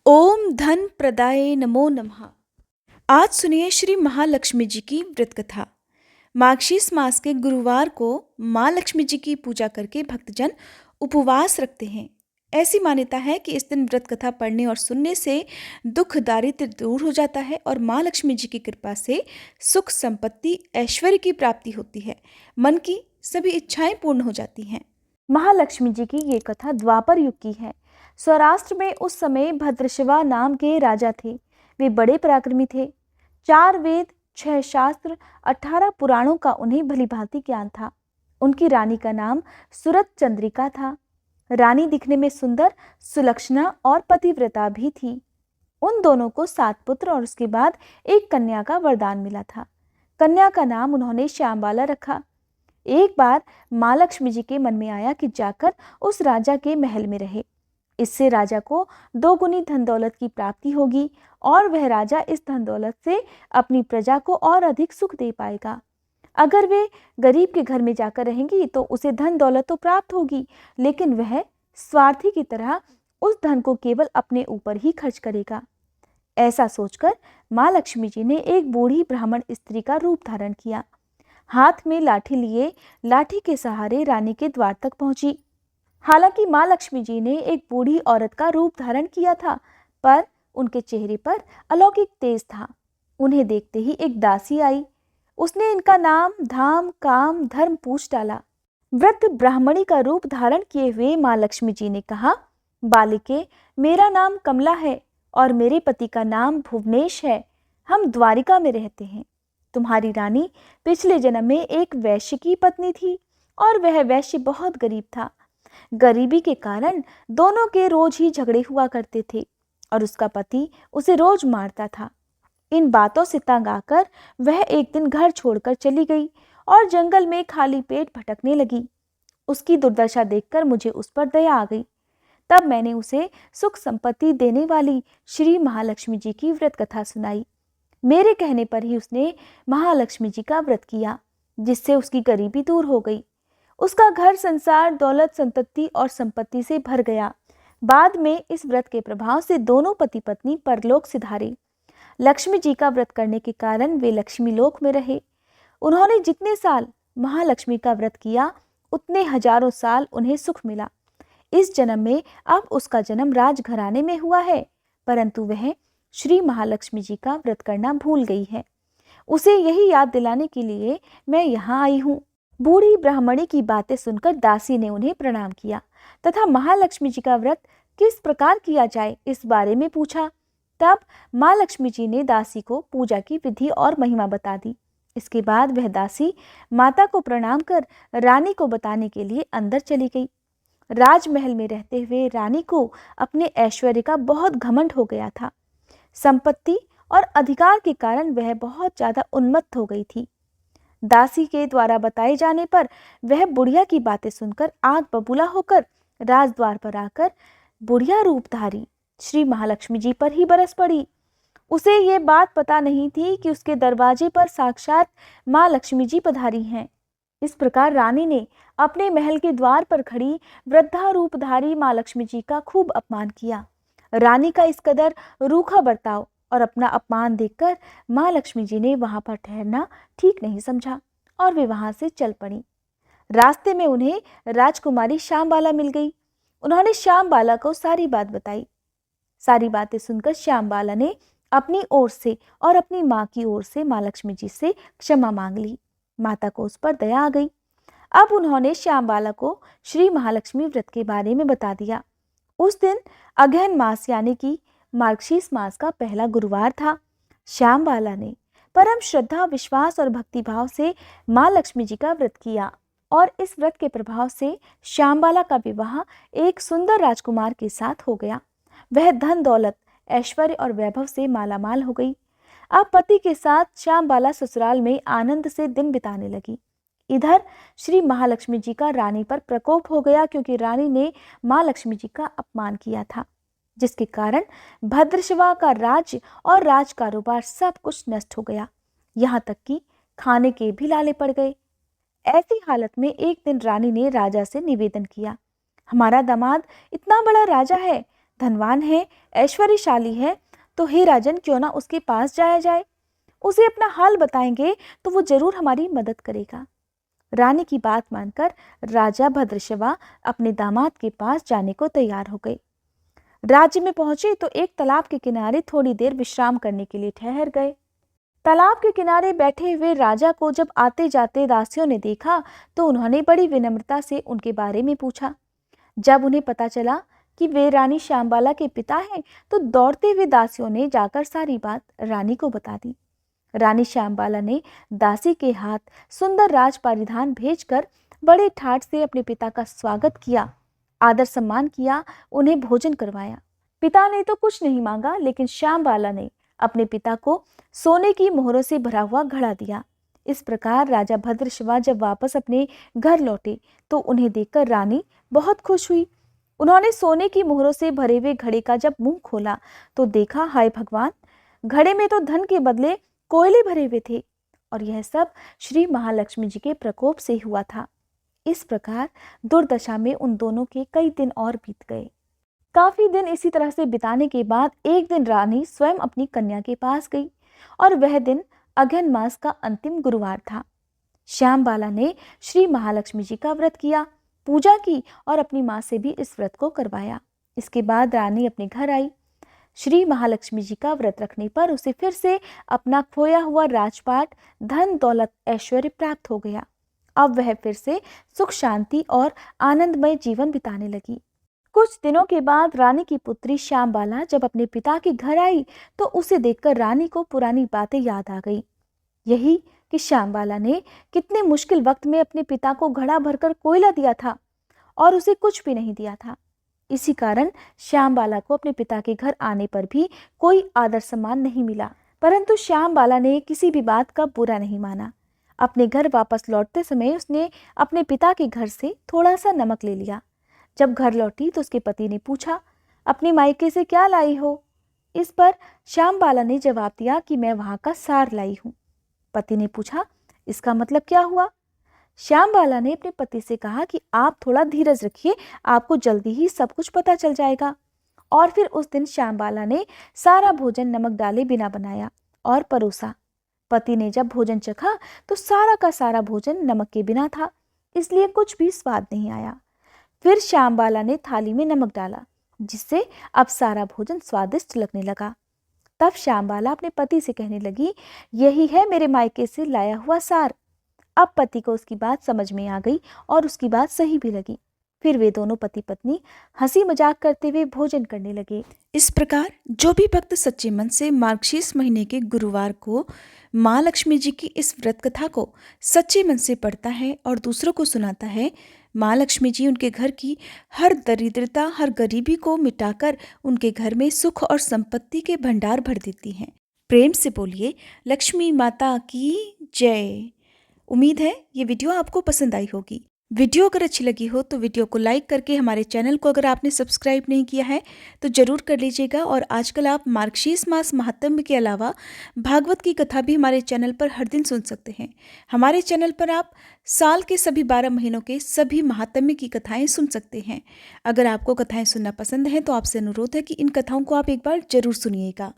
ओम धन प्रदाय नमो नमः। आज सुनिए श्री महालक्ष्मी जी की व्रत कथा। माघशीस मास के गुरुवार को माँ लक्ष्मी जी की पूजा करके भक्तजन उपवास रखते हैं। ऐसी मान्यता है कि इस दिन व्रत कथा पढ़ने और सुनने से दुख दारिद्र्य दूर हो जाता है और माँ लक्ष्मी जी की कृपा से सुख संपत्ति ऐश्वर्य की प्राप्ति होती है। मन की सभी इच्छाएं पूर्ण हो जाती हैं। महालक्ष्मी जी की ये कथा द्वापर युग की है। सौराष्ट्र में उस समय भद्रशिवा नाम के राजा थे। वे बड़े पराक्रमी थे। 4 वेद, 6 शास्त्र, 18 पुराणों का उन्हें भलीभांति ज्ञान था। उनकी रानी का नाम सुरत चंद्रिका था। रानी दिखने में सुंदर, सुलक्षणा और पतिव्रता भी थी। उन दोनों को 7 पुत्र और उसके बाद एक कन्या का वरदान मिला था। कन्या का नाम उन्होंने श्यामबाला रखा। एक बार माँ लक्ष्मी जी के मन में आया कि जाकर उस राजा के महल में रहे। इससे राजा को 2 गुनी धन दौलत की प्राप्ति होगी और वह राजा इस धन दौलत से अपनी प्रजा को और अधिक सुख दे पाएगा। अगर वे गरीब के घर में जाकर रहेंगी तो उसे धन दौलत तो प्राप्त होगी, लेकिन वह स्वार्थी की तरह उस धन को केवल अपने ऊपर ही खर्च करेगा। ऐसा सोचकर माँ लक्ष्मी जी ने एक बूढ़ी ब्राह्मण स्त्री का रूप धारण किया। हाथ में लाठी लिए लाठी के सहारे रानी के द्वार तक पहुंची। हालांकि माँ लक्ष्मी जी ने एक बूढ़ी औरत का रूप धारण किया था, पर उनके चेहरे पर अलौकिक तेज था। उन्हें देखते ही एक दासी आई। उसने इनका नाम, धाम, काम, धर्म पूछ डाला। वृद्ध ब्राह्मणी का रूप धारण किए हुए माँ लक्ष्मी जी ने कहा, बालिके, मेरा नाम कमला है और मेरे पति का नाम भुवनेश है। हम द्वारिका में रहते हैं। तुम्हारी रानी पिछले जन्म में एक वैश्य की पत्नी थी और वह वैश्य बहुत गरीब था। गरीबी के कारण दोनों के रोज ही झगड़े हुआ करते थे और उसका पति उसे रोज मारता था। इन बातों से तंग आकर वह एक दिन घर छोड़कर चली गई और जंगल में खाली पेट भटकने लगी। उसकी दुर्दशा देखकर मुझे उस पर दया आ गई। तब मैंने उसे सुख संपत्ति देने वाली श्री महालक्ष्मी जी की व्रत कथा सुनाई। मेरे कहने पर ही उसने महालक्ष्मी जी का व्रत किया, जिससे उसकी गरीबी दूर हो गई। उसका घर संसार दौलत संपत्ति और संपत्ति से भर गया। बाद में इस व्रत के प्रभाव से दोनों पति पत्नी परलोक सिधारे। लक्ष्मी जी का व्रत करने के कारण वे लक्ष्मी लोक में रहे। उन्होंने जितने साल महालक्ष्मी का व्रत किया, उतने हजारों साल उन्हें सुख मिला। इस जन्म में अब उसका जन्म राजघराने में हुआ है, परंतु वह श्री महालक्ष्मी जी का व्रत करना भूल गई है। उसे यही याद दिलाने के लिए मैं यहाँ आई हूँ। बूढ़ी ब्राह्मणी की बातें सुनकर दासी ने उन्हें प्रणाम किया तथा महालक्ष्मी जी का व्रत किस प्रकार किया जाए इस बारे में पूछा। तब माँ लक्ष्मी जी ने दासी को पूजा की विधि और महिमा बता दी। इसके बाद वह दासी माता को प्रणाम कर रानी को बताने के लिए अंदर चली गई। राजमहल में रहते हुए रानी को अपने ऐश्वर्य का बहुत घमंड हो गया था। संपत्ति और अधिकार के कारण वह बहुत ज्यादा उन्मत्त हो गई थी। दासी के द्वारा बताए जाने पर वह बुढ़िया की बातें सुनकर आग बबूला होकर राजद्वार पर आकर बुढ़िया रूपधारी श्री महालक्ष्मी जी पर ही बरस पड़ी। उसे ये बात पता नहीं थी कि उसके दरवाजे पर साक्षात माँ लक्ष्मी जी पधारी हैं। इस प्रकार रानी ने अपने महल के द्वार पर खड़ी वृद्धा रूपधारी माँ लक्ष्मी जी का खूब अपमान किया। रानी का इस कदर रूखा बर्ताव और अपना अपमान देखकर माँ लक्ष्मी जी ने वहां पर ठहरना ठीक नहीं समझा और वे वहां से चल पड़ी। रास्ते में उन्हें राजकुमारी श्यामबाला मिल गई। उन्होंने श्यामबाला को सारी बात बताई। सारी बातें सुनकर श्यामबाला ने अपनी ओर से और अपनी माँ की ओर से माँ लक्ष्मी जी से क्षमा मांग ली। माता को उस पर दया आ गई। अब उन्होंने श्यामबाला को श्री महालक्ष्मी व्रत के बारे में बता दिया। उस दिन अगहन मास यानी कि मार्गशीर्ष मास का पहला गुरुवार था। श्यामबाला ने परम श्रद्धा, विश्वास और भक्तिभाव से माँ लक्ष्मी जी का व्रत किया और इस व्रत के प्रभाव से श्यामबाला का विवाह एक सुंदर राजकुमार के साथ हो गया। वह धन दौलत, ऐश्वर्य और वैभव से मालामाल हो गई। अब पति के साथ श्यामबाला ससुराल में आनंद से दिन बिताने लगी। इधर श्री महालक्ष्मी जी का रानी पर प्रकोप हो गया, क्योंकि रानी ने माँ लक्ष्मी जी का अपमान किया था, जिसके कारण भद्रशिवा का राज्य और राज कारोबार सब कुछ नष्ट हो गया। यहाँ तक कि खाने के भी लाले पड़ गए। ऐसी हालत में एक दिन रानी ने राजा से निवेदन किया, हमारा दामाद इतना बड़ा राजा है, धनवान है, ऐश्वर्यशाली है, तो हे राजन क्यों ना उसके पास जाया जाए। उसे अपना हाल बताएंगे तो वो जरूर हमारी मदद करेगा। रानी की बात मानकर राजा भद्रशिवा अपने दामाद के पास जाने को तैयार हो गए। राज्य में पहुंचे तो एक तालाब के किनारे थोड़ी देर विश्राम करने के लिए ठहर गए। तालाब के किनारे बैठे हुए राजा को जब आते जाते दासियों ने देखा तो उन्होंने बड़ी विनम्रता से उनके बारे में पूछा। जब उन्हें पता चला कि वे रानी श्यामबाला के पिता हैं तो दौड़ते हुए दासियों ने जाकर सारी बात रानी को बता दी। रानी श्यामबाला ने दासी के हाथ सुंदर राज परिधान भेजकर बड़े ठाट से अपने पिता का स्वागत किया, आदर सम्मान किया, उन्हें भोजन करवाया। पिता ने तो कुछ नहीं मांगा, लेकिन श्यामबाला ने अपने पिता को सोने की मोहरों से भरा हुआ घड़ा दिया। इस प्रकार राजा भद्रशिवा जब वापस अपने घर लौटे तो उन्हें देखकर रानी बहुत खुश हुई। उन्होंने सोने की मोहरों से भरे हुए घड़े का जब मुंह खोला तो देखा, हाय भगवान, घड़े में तो धन के बदले कोयले भरे हुए थे, और यह सब श्री महालक्ष्मी जी के प्रकोप से हुआ था। इस प्रकार दुर्दशा में उन दोनों के कई दिन और बीत गए। काफी दिन इसी तरह से बिताने के बाद एक दिन रानी स्वयं अपनी कन्या के पास गई, और वह दिन अगहन मास का अंतिम गुरुवार था। श्यामबाला ने श्री महालक्ष्मी जी का व्रत किया, पूजा की और अपनी माँ से भी इस व्रत को करवाया। इसके बाद रानी अपने घर आई। श्री महालक्ष्मी जी का व्रत रखने पर उसे फिर से अपना खोया हुआ राजपाट, धन दौलत, ऐश्वर्य प्राप्त हो गया। अब वह फिर से सुख शांति और आनंदमय जीवन बिताने लगी। कुछ दिनों के बाद रानी की पुत्री श्यामबाला जब अपने पिता के घर आई तो उसे देखकर रानी को पुरानी बातें याद आ गई। यही कि श्यामबाला ने कितने मुश्किल वक्त में अपने पिता को घड़ा भरकर कोयला दिया था और उसे कुछ भी नहीं दिया था। इसी कारण श्यामबाला को अपने पिता के घर आने पर भी कोई आदर सम्मान नहीं मिला। परंतु श्यामबाला ने किसी भी बात का बुरा नहीं माना। अपने घर वापस लौटते समय उसने अपने पिता के घर से थोड़ा सा नमक ले लिया। जब घर लौटी तो उसके पति ने पूछा, अपने मायके से क्या लाई हो? इस पर श्यामबाला ने जवाब दिया कि मैं वहां का सार लाई हूं। पति ने पूछा, इसका मतलब क्या हुआ? श्यामबाला ने अपने पति से कहा कि आप थोड़ा धीरज रखिए, आपको जल्दी ही सब कुछ पता चल जाएगा। और फिर उस दिन श्यामबाला ने सारा भोजन नमक डाले बिना बनाया और परोसा। पति ने जब भोजन चखा तो सारा का सारा भोजन नमक के बिना था, इसलिए कुछ भी स्वाद नहीं आया। फिर श्यामबाला ने थाली में नमक डाला, जिससे अब सारा भोजन स्वादिष्ट लगने लगा। तब श्यामबाला अपने पति से कहने लगी, यही है मेरे मायके से लाया हुआ सार। अब पति को उसकी बात समझ में आ गई और उसकी बात सही भी लगी। फिर वे दोनों पति पत्नी हंसी मजाक करते हुए भोजन करने लगे। इस प्रकार जो भी भक्त सच्चे मन से मार्गशीर्ष महीने के गुरुवार को माँ लक्ष्मी जी की इस व्रत कथा को सच्चे मन से पढ़ता है और दूसरों को सुनाता है, माँ लक्ष्मी जी उनके घर की हर दरिद्रता, हर गरीबी को मिटाकर उनके घर में सुख और संपत्ति के भंडार भर देती हैं। प्रेम से बोलिए लक्ष्मी माता की जय। उम्मीद है ये वीडियो आपको पसंद आई होगी। वीडियो अगर अच्छी लगी हो तो वीडियो को लाइक करके हमारे चैनल को अगर आपने सब्सक्राइब नहीं किया है तो जरूर कर लीजिएगा। और आजकल आप मार्गशीर्ष मास महात्म्य के अलावा भागवत की कथा भी हमारे चैनल पर हर दिन सुन सकते हैं। हमारे चैनल पर आप साल के सभी 12 महीनों के सभी महात्म्य की कथाएं सुन सकते हैं। अगर आपको कथाएं सुनना पसंद है तो आपसे अनुरोध है कि इन कथाओं को आप एक बार जरूर सुनिएगा।